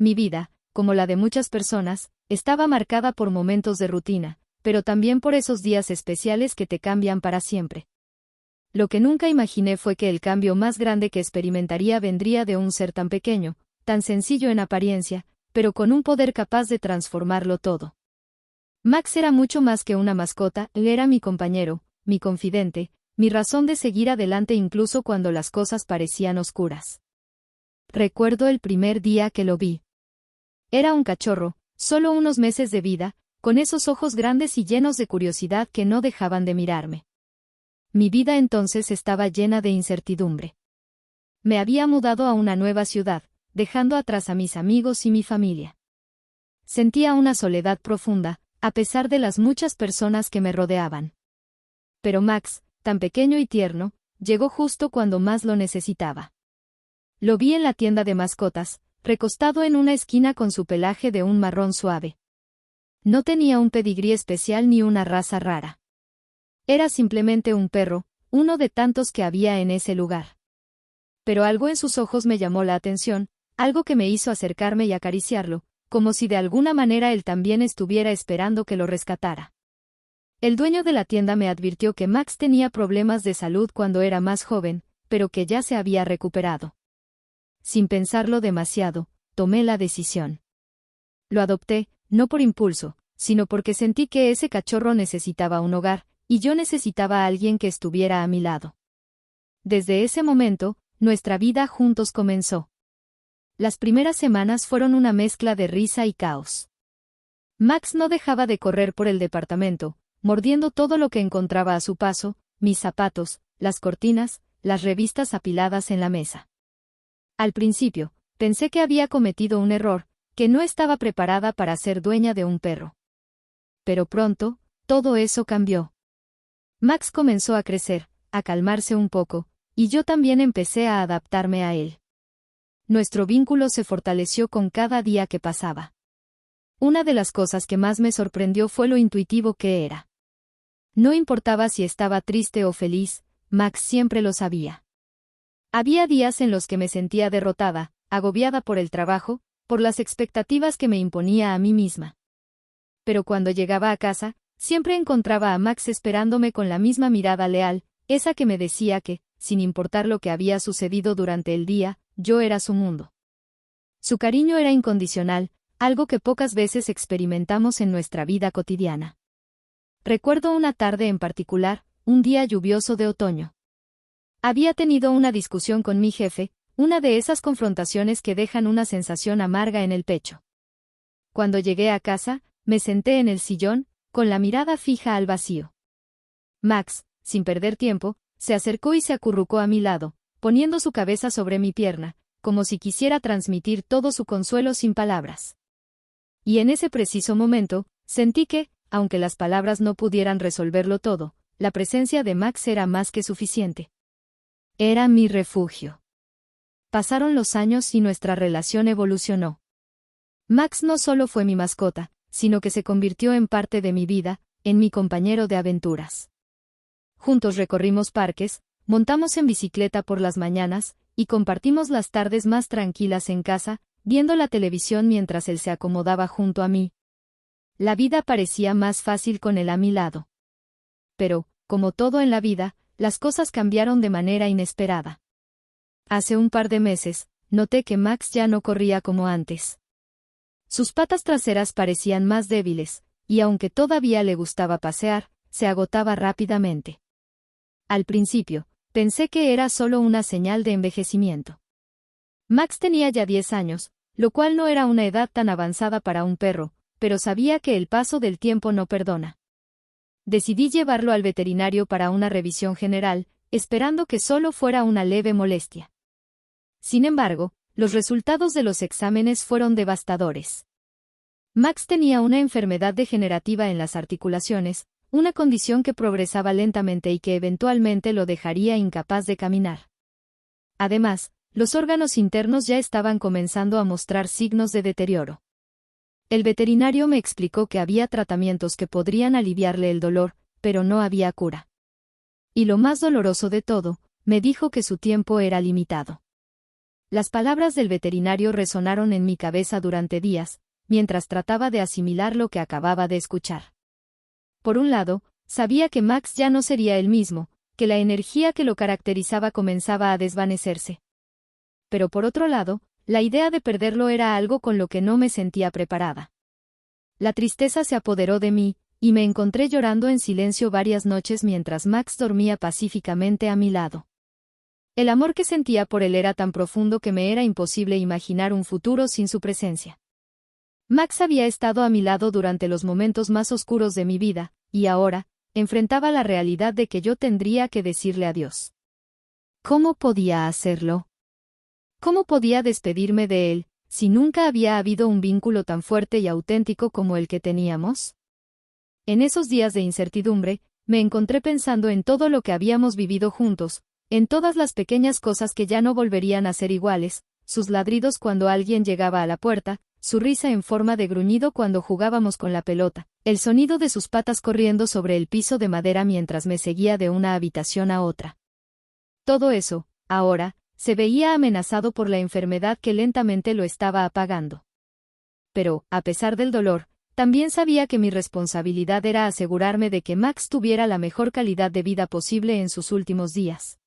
Mi vida, como la de muchas personas, estaba marcada por momentos de rutina, pero también por esos días especiales que te cambian para siempre. Lo que nunca imaginé fue que el cambio más grande que experimentaría vendría de un ser tan pequeño, tan sencillo en apariencia, pero con un poder capaz de transformarlo todo. Max era mucho más que una mascota, él era mi compañero, mi confidente, mi razón de seguir adelante incluso cuando las cosas parecían oscuras. Recuerdo el primer día que lo vi. Era un cachorro, solo unos meses de vida, con esos ojos grandes y llenos de curiosidad que no dejaban de mirarme. Mi vida entonces estaba llena de incertidumbre. Me había mudado a una nueva ciudad, dejando atrás a mis amigos y mi familia. Sentía una soledad profunda, a pesar de las muchas personas que me rodeaban. Pero Max, tan pequeño y tierno, llegó justo cuando más lo necesitaba. Lo vi en la tienda de mascotas, recostado en una esquina con su pelaje de un marrón suave. No tenía un pedigrí especial ni una raza rara. Era simplemente un perro, uno de tantos que había en ese lugar. Pero algo en sus ojos me llamó la atención, algo que me hizo acercarme y acariciarlo, como si de alguna manera él también estuviera esperando que lo rescatara. El dueño de la tienda me advirtió que Max tenía problemas de salud cuando era más joven, pero que ya se había recuperado. Sin pensarlo demasiado, tomé la decisión. Lo adopté, no por impulso, sino porque sentí que ese cachorro necesitaba un hogar, y yo necesitaba a alguien que estuviera a mi lado. Desde ese momento, nuestra vida juntos comenzó. Las primeras semanas fueron una mezcla de risa y caos. Max no dejaba de correr por el departamento, mordiendo todo lo que encontraba a su paso, mis zapatos, las cortinas, las revistas apiladas en la mesa. Al principio, pensé que había cometido un error, que no estaba preparada para ser dueña de un perro. Pero pronto, todo eso cambió. Max comenzó a crecer, a calmarse un poco, y yo también empecé a adaptarme a él. Nuestro vínculo se fortaleció con cada día que pasaba. Una de las cosas que más me sorprendió fue lo intuitivo que era. No importaba si estaba triste o feliz, Max siempre lo sabía. Había días en los que me sentía derrotada, agobiada por el trabajo, por las expectativas que me imponía a mí misma. Pero cuando llegaba a casa, siempre encontraba a Max esperándome con la misma mirada leal, esa que me decía que, sin importar lo que había sucedido durante el día, yo era su mundo. Su cariño era incondicional, algo que pocas veces experimentamos en nuestra vida cotidiana. Recuerdo una tarde en particular, un día lluvioso de otoño. Había tenido una discusión con mi jefe, una de esas confrontaciones que dejan una sensación amarga en el pecho. Cuando llegué a casa, me senté en el sillón, con la mirada fija al vacío. Max, sin perder tiempo, se acercó y se acurrucó a mi lado, poniendo su cabeza sobre mi pierna, como si quisiera transmitir todo su consuelo sin palabras. Y en ese preciso momento, sentí que, aunque las palabras no pudieran resolverlo todo, la presencia de Max era más que suficiente. Era mi refugio. Pasaron los años y nuestra relación evolucionó. Max no solo fue mi mascota, sino que se convirtió en parte de mi vida, en mi compañero de aventuras. Juntos recorrimos parques, montamos en bicicleta por las mañanas, y compartimos las tardes más tranquilas en casa, viendo la televisión mientras él se acomodaba junto a mí. La vida parecía más fácil con él a mi lado. Pero, como todo en la vida, las cosas cambiaron de manera inesperada. Hace un par de meses, noté que Max ya no corría como antes. Sus patas traseras parecían más débiles, y aunque todavía le gustaba pasear, se agotaba rápidamente. Al principio, pensé que era solo una señal de envejecimiento. Max tenía ya 10 años, lo cual no era una edad tan avanzada para un perro, pero sabía que el paso del tiempo no perdona. Decidí llevarlo al veterinario para una revisión general, esperando que solo fuera una leve molestia. Sin embargo, los resultados de los exámenes fueron devastadores. Max tenía una enfermedad degenerativa en las articulaciones, una condición que progresaba lentamente y que eventualmente lo dejaría incapaz de caminar. Además, los órganos internos ya estaban comenzando a mostrar signos de deterioro. El veterinario me explicó que había tratamientos que podrían aliviarle el dolor, pero no había cura. Y lo más doloroso de todo, me dijo que su tiempo era limitado. Las palabras del veterinario resonaron en mi cabeza durante días, mientras trataba de asimilar lo que acababa de escuchar. Por un lado, sabía que Max ya no sería el mismo, que la energía que lo caracterizaba comenzaba a desvanecerse. Pero por otro lado, la idea de perderlo era algo con lo que no me sentía preparada. La tristeza se apoderó de mí, y me encontré llorando en silencio varias noches mientras Max dormía pacíficamente a mi lado. El amor que sentía por él era tan profundo que me era imposible imaginar un futuro sin su presencia. Max había estado a mi lado durante los momentos más oscuros de mi vida, y ahora, enfrentaba la realidad de que yo tendría que decirle adiós. ¿Cómo podía hacerlo? ¿Cómo podía despedirme de él, si nunca había habido un vínculo tan fuerte y auténtico como el que teníamos? En esos días de incertidumbre, me encontré pensando en todo lo que habíamos vivido juntos, en todas las pequeñas cosas que ya no volverían a ser iguales, sus ladridos cuando alguien llegaba a la puerta, su risa en forma de gruñido cuando jugábamos con la pelota, el sonido de sus patas corriendo sobre el piso de madera mientras me seguía de una habitación a otra. Todo eso, ahora, se veía amenazado por la enfermedad que lentamente lo estaba apagando. Pero, a pesar del dolor, también sabía que mi responsabilidad era asegurarme de que Max tuviera la mejor calidad de vida posible en sus últimos días.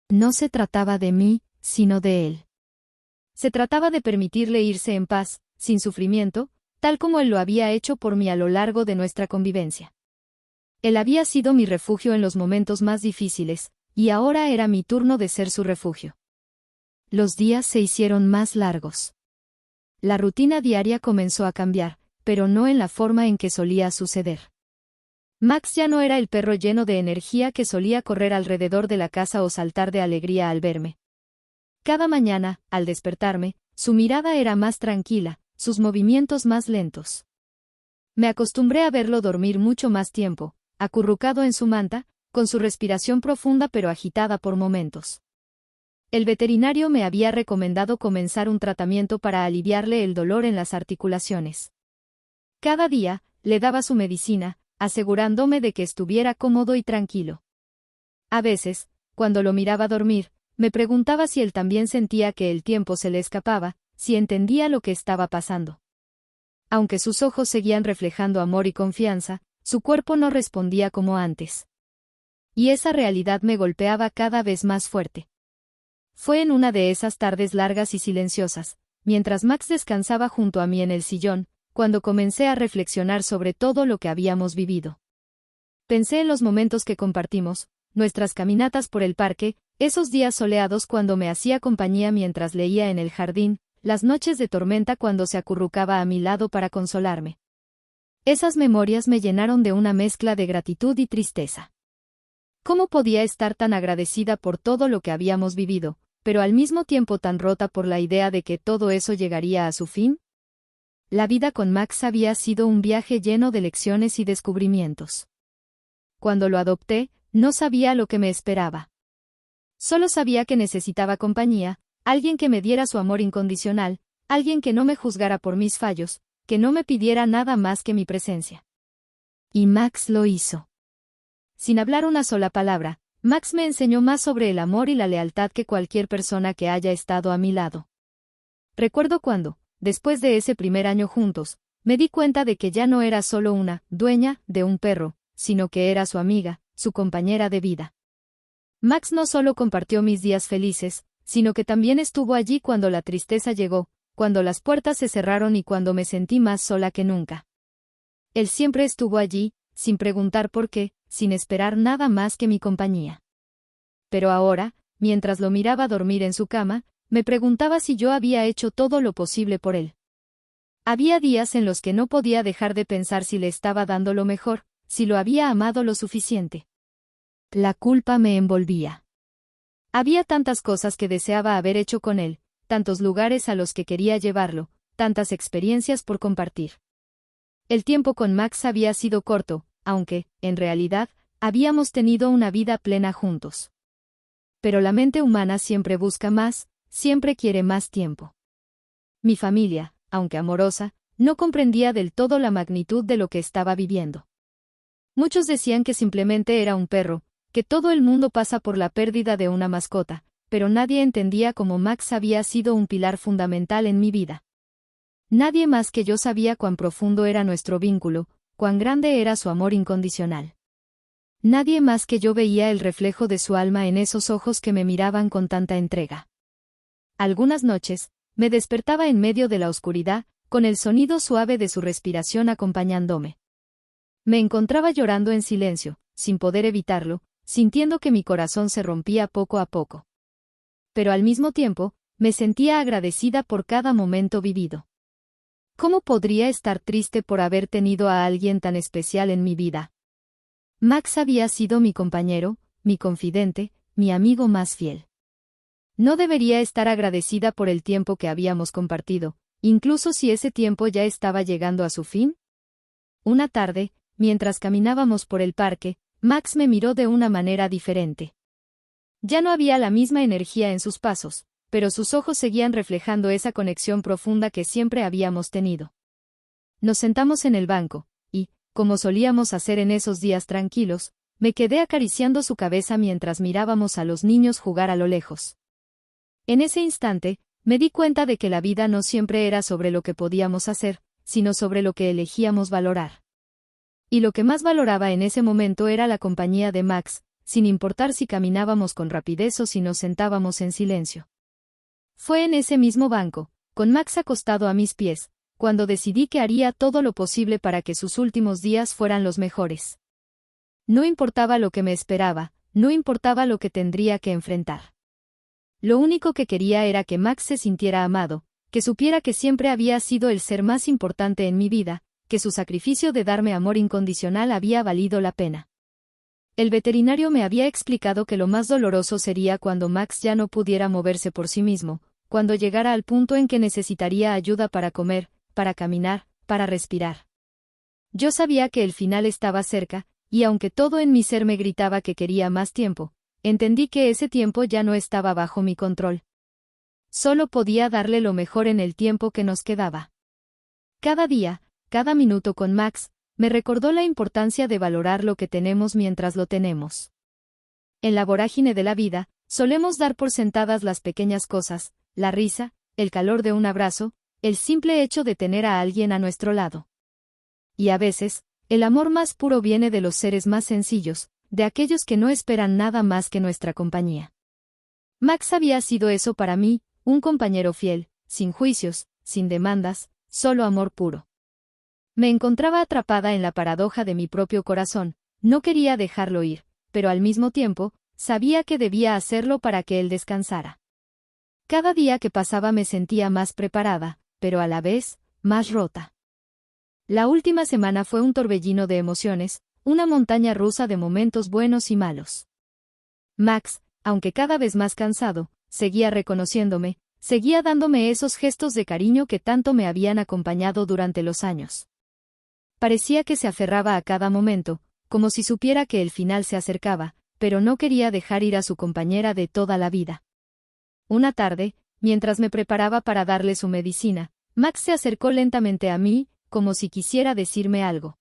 No se trataba de mí, sino de él. Se trataba de permitirle irse en paz, sin sufrimiento, tal como él lo había hecho por mí a lo largo de nuestra convivencia. Él había sido mi refugio en los momentos más difíciles, y ahora era mi turno de ser su refugio. Los días se hicieron más largos. La rutina diaria comenzó a cambiar, pero no en la forma en que solía suceder. Max ya no era el perro lleno de energía que solía correr alrededor de la casa o saltar de alegría al verme. Cada mañana, al despertarme, su mirada era más tranquila, sus movimientos más lentos. Me acostumbré a verlo dormir mucho más tiempo, acurrucado en su manta, con su respiración profunda pero agitada por momentos. El veterinario me había recomendado comenzar un tratamiento para aliviarle el dolor en las articulaciones. Cada día, le daba su medicina, asegurándome de que estuviera cómodo y tranquilo. A veces, cuando lo miraba dormir, me preguntaba si él también sentía que el tiempo se le escapaba, si entendía lo que estaba pasando. Aunque sus ojos seguían reflejando amor y confianza, su cuerpo no respondía como antes. Y esa realidad me golpeaba cada vez más fuerte. Fue en una de esas tardes largas y silenciosas, mientras Max descansaba junto a mí en el sillón, cuando comencé a reflexionar sobre todo lo que habíamos vivido. Pensé en los momentos que compartimos, nuestras caminatas por el parque, esos días soleados cuando me hacía compañía mientras leía en el jardín, las noches de tormenta cuando se acurrucaba a mi lado para consolarme. Esas memorias me llenaron de una mezcla de gratitud y tristeza. ¿Cómo podía estar tan agradecida por todo lo que habíamos vivido, pero al mismo tiempo tan rota por la idea de que todo eso llegaría a su fin? La vida con Max había sido un viaje lleno de lecciones y descubrimientos. Cuando lo adopté, no sabía lo que me esperaba. Solo sabía que necesitaba compañía, alguien que me diera su amor incondicional, alguien que no me juzgara por mis fallos, que no me pidiera nada más que mi presencia. Y Max lo hizo. Sin hablar una sola palabra, Max me enseñó más sobre el amor y la lealtad que cualquier persona que haya estado a mi lado. Recuerdo cuando, después de ese primer año juntos, me di cuenta de que ya no era solo una dueña de un perro, sino que era su amiga, su compañera de vida. Max no solo compartió mis días felices, sino que también estuvo allí cuando la tristeza llegó, cuando las puertas se cerraron y cuando me sentí más sola que nunca. Él siempre estuvo allí, sin preguntar por qué, sin esperar nada más que mi compañía. Pero ahora, mientras lo miraba dormir en su cama, me preguntaba si yo había hecho todo lo posible por él. Había días en los que no podía dejar de pensar si le estaba dando lo mejor, si lo había amado lo suficiente. La culpa me envolvía. Había tantas cosas que deseaba haber hecho con él, tantos lugares a los que quería llevarlo, tantas experiencias por compartir. El tiempo con Max había sido corto, aunque, en realidad, habíamos tenido una vida plena juntos. Pero la mente humana siempre busca más, siempre quiere más tiempo. Mi familia, aunque amorosa, no comprendía del todo la magnitud de lo que estaba viviendo. Muchos decían que simplemente era un perro, que todo el mundo pasa por la pérdida de una mascota, pero nadie entendía cómo Max había sido un pilar fundamental en mi vida. Nadie más que yo sabía cuán profundo era nuestro vínculo, cuán grande era su amor incondicional. Nadie más que yo veía el reflejo de su alma en esos ojos que me miraban con tanta entrega. Algunas noches, me despertaba en medio de la oscuridad, con el sonido suave de su respiración acompañándome. Me encontraba llorando en silencio, sin poder evitarlo, sintiendo que mi corazón se rompía poco a poco. Pero al mismo tiempo, me sentía agradecida por cada momento vivido. ¿Cómo podría estar triste por haber tenido a alguien tan especial en mi vida? Max había sido mi compañero, mi confidente, mi amigo más fiel. ¿No debería estar agradecida por el tiempo que habíamos compartido, incluso si ese tiempo ya estaba llegando a su fin? Una tarde, mientras caminábamos por el parque, Max me miró de una manera diferente. Ya no había la misma energía en sus pasos, pero sus ojos seguían reflejando esa conexión profunda que siempre habíamos tenido. Nos sentamos en el banco, y, como solíamos hacer en esos días tranquilos, me quedé acariciando su cabeza mientras mirábamos a los niños jugar a lo lejos. En ese instante, me di cuenta de que la vida no siempre era sobre lo que podíamos hacer, sino sobre lo que elegíamos valorar. Y lo que más valoraba en ese momento era la compañía de Max, sin importar si caminábamos con rapidez o si nos sentábamos en silencio. Fue en ese mismo banco, con Max acostado a mis pies, cuando decidí que haría todo lo posible para que sus últimos días fueran los mejores. No importaba lo que me esperaba, no importaba lo que tendría que enfrentar. Lo único que quería era que Max se sintiera amado, que supiera que siempre había sido el ser más importante en mi vida, que su sacrificio de darme amor incondicional había valido la pena. El veterinario me había explicado que lo más doloroso sería cuando Max ya no pudiera moverse por sí mismo, cuando llegara al punto en que necesitaría ayuda para comer, para caminar, para respirar. Yo sabía que el final estaba cerca, y aunque todo en mi ser me gritaba que quería más tiempo, entendí que ese tiempo ya no estaba bajo mi control. Solo podía darle lo mejor en el tiempo que nos quedaba. Cada día, cada minuto con Max, me recordó la importancia de valorar lo que tenemos mientras lo tenemos. En la vorágine de la vida, solemos dar por sentadas las pequeñas cosas, la risa, el calor de un abrazo, el simple hecho de tener a alguien a nuestro lado. Y a veces, el amor más puro viene de los seres más sencillos, de aquellos que no esperan nada más que nuestra compañía. Max había sido eso para mí, un compañero fiel, sin juicios, sin demandas, solo amor puro. Me encontraba atrapada en la paradoja de mi propio corazón, no quería dejarlo ir, pero al mismo tiempo, sabía que debía hacerlo para que él descansara. Cada día que pasaba me sentía más preparada, pero a la vez, más rota. La última semana fue un torbellino de emociones, una montaña rusa de momentos buenos y malos. Max, aunque cada vez más cansado, seguía reconociéndome, seguía dándome esos gestos de cariño que tanto me habían acompañado durante los años. Parecía que se aferraba a cada momento, como si supiera que el final se acercaba, pero no quería dejar ir a su compañera de toda la vida. Una tarde, mientras me preparaba para darle su medicina, Max se acercó lentamente a mí, como si quisiera decirme algo.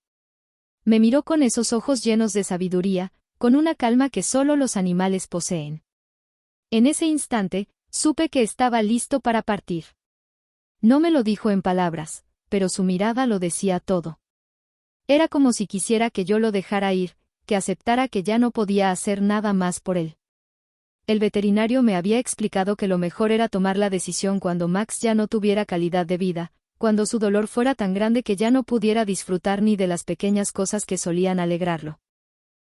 Me miró con esos ojos llenos de sabiduría, con una calma que solo los animales poseen. En ese instante, supe que estaba listo para partir. No me lo dijo en palabras, pero su mirada lo decía todo. Era como si quisiera que yo lo dejara ir, que aceptara que ya no podía hacer nada más por él. El veterinario me había explicado que lo mejor era tomar la decisión cuando Max ya no tuviera calidad de vida, cuando su dolor fuera tan grande que ya no pudiera disfrutar ni de las pequeñas cosas que solían alegrarlo.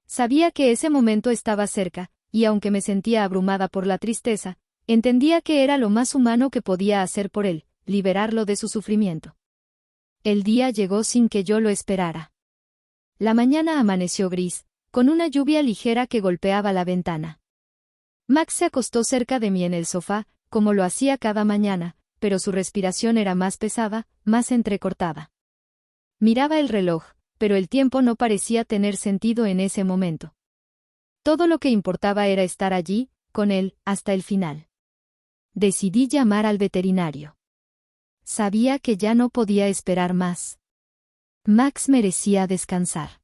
Sabía que ese momento estaba cerca, y aunque me sentía abrumada por la tristeza, entendía que era lo más humano que podía hacer por él, liberarlo de su sufrimiento. El día llegó sin que yo lo esperara. La mañana amaneció gris, con una lluvia ligera que golpeaba la ventana. Max se acostó cerca de mí en el sofá, como lo hacía cada mañana, pero su respiración era más pesada, más entrecortada. Miraba el reloj, pero el tiempo no parecía tener sentido en ese momento. Todo lo que importaba era estar allí, con él, hasta el final. Decidí llamar al veterinario. Sabía que ya no podía esperar más. Max merecía descansar.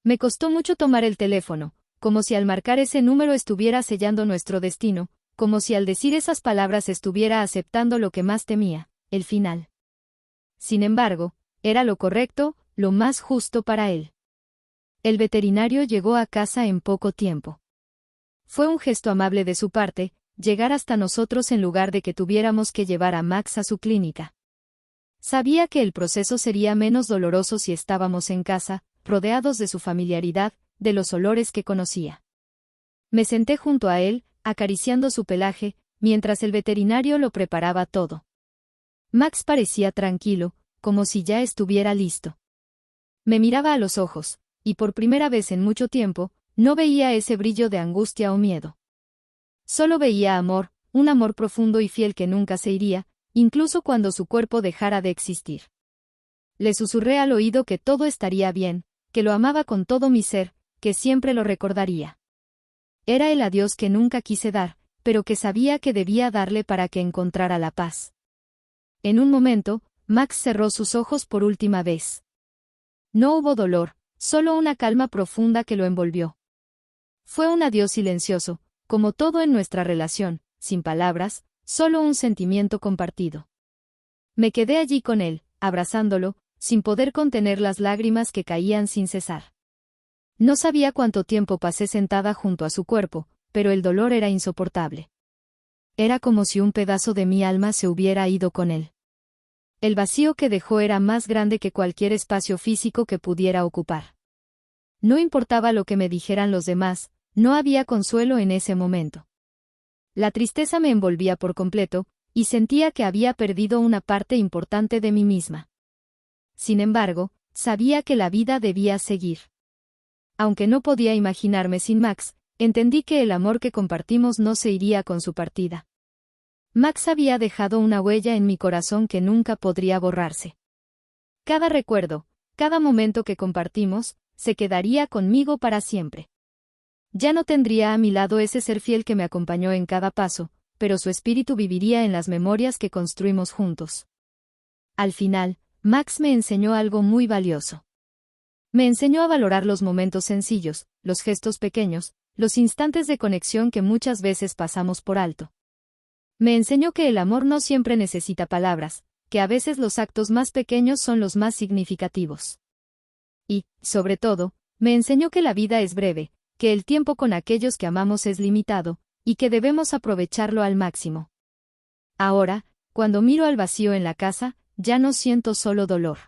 Me costó mucho tomar el teléfono, como si al marcar ese número estuviera sellando nuestro destino, como si al decir esas palabras estuviera aceptando lo que más temía, el final. Sin embargo, era lo correcto, lo más justo para él. El veterinario llegó a casa en poco tiempo. Fue un gesto amable de su parte, llegar hasta nosotros en lugar de que tuviéramos que llevar a Max a su clínica. Sabía que el proceso sería menos doloroso si estábamos en casa, rodeados de su familiaridad, de los olores que conocía. Me senté junto a él, acariciando su pelaje, mientras el veterinario lo preparaba todo. Max parecía tranquilo, como si ya estuviera listo. Me miraba a los ojos, y por primera vez en mucho tiempo, no veía ese brillo de angustia o miedo. Solo veía amor, un amor profundo y fiel que nunca se iría, incluso cuando su cuerpo dejara de existir. Le susurré al oído que todo estaría bien, que lo amaba con todo mi ser, que siempre lo recordaría. Era el adiós que nunca quise dar, pero que sabía que debía darle para que encontrara la paz. En un momento, Max cerró sus ojos por última vez. No hubo dolor, solo una calma profunda que lo envolvió. Fue un adiós silencioso, como todo en nuestra relación, sin palabras, solo un sentimiento compartido. Me quedé allí con él, abrazándolo, sin poder contener las lágrimas que caían sin cesar. No sabía cuánto tiempo pasé sentada junto a su cuerpo, pero el dolor era insoportable. Era como si un pedazo de mi alma se hubiera ido con él. El vacío que dejó era más grande que cualquier espacio físico que pudiera ocupar. No importaba lo que me dijeran los demás, no había consuelo en ese momento. La tristeza me envolvía por completo, y sentía que había perdido una parte importante de mí misma. Sin embargo, sabía que la vida debía seguir. Aunque no podía imaginarme sin Max, entendí que el amor que compartimos no se iría con su partida. Max había dejado una huella en mi corazón que nunca podría borrarse. Cada recuerdo, cada momento que compartimos, se quedaría conmigo para siempre. Ya no tendría a mi lado ese ser fiel que me acompañó en cada paso, pero su espíritu viviría en las memorias que construimos juntos. Al final, Max me enseñó algo muy valioso. Me enseñó a valorar los momentos sencillos, los gestos pequeños, los instantes de conexión que muchas veces pasamos por alto. Me enseñó que el amor no siempre necesita palabras, que a veces los actos más pequeños son los más significativos. Y, sobre todo, me enseñó que la vida es breve, que el tiempo con aquellos que amamos es limitado, y que debemos aprovecharlo al máximo. Ahora, cuando miro al vacío en la casa, ya no siento solo dolor.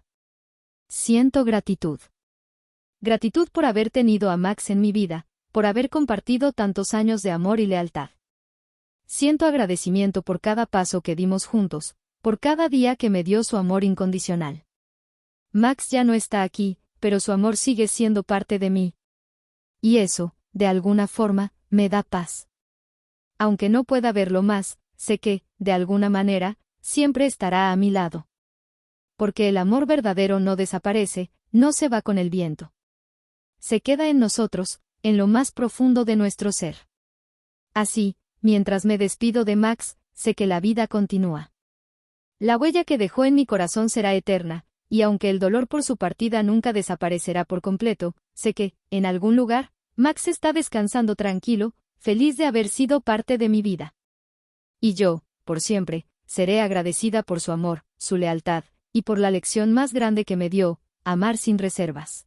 Siento gratitud. Gratitud por haber tenido a Max en mi vida, por haber compartido tantos años de amor y lealtad. Siento agradecimiento por cada paso que dimos juntos, por cada día que me dio su amor incondicional. Max ya no está aquí, pero su amor sigue siendo parte de mí. Y eso, de alguna forma, me da paz. Aunque no pueda verlo más, sé que, de alguna manera, siempre estará a mi lado. Porque el amor verdadero no desaparece, no se va con el viento. Se queda en nosotros, en lo más profundo de nuestro ser. Así, mientras me despido de Max, sé que la vida continúa. La huella que dejó en mi corazón será eterna, y aunque el dolor por su partida nunca desaparecerá por completo, sé que, en algún lugar, Max está descansando tranquilo, feliz de haber sido parte de mi vida. Y yo, por siempre, seré agradecida por su amor, su lealtad, y por la lección más grande que me dio, amar sin reservas.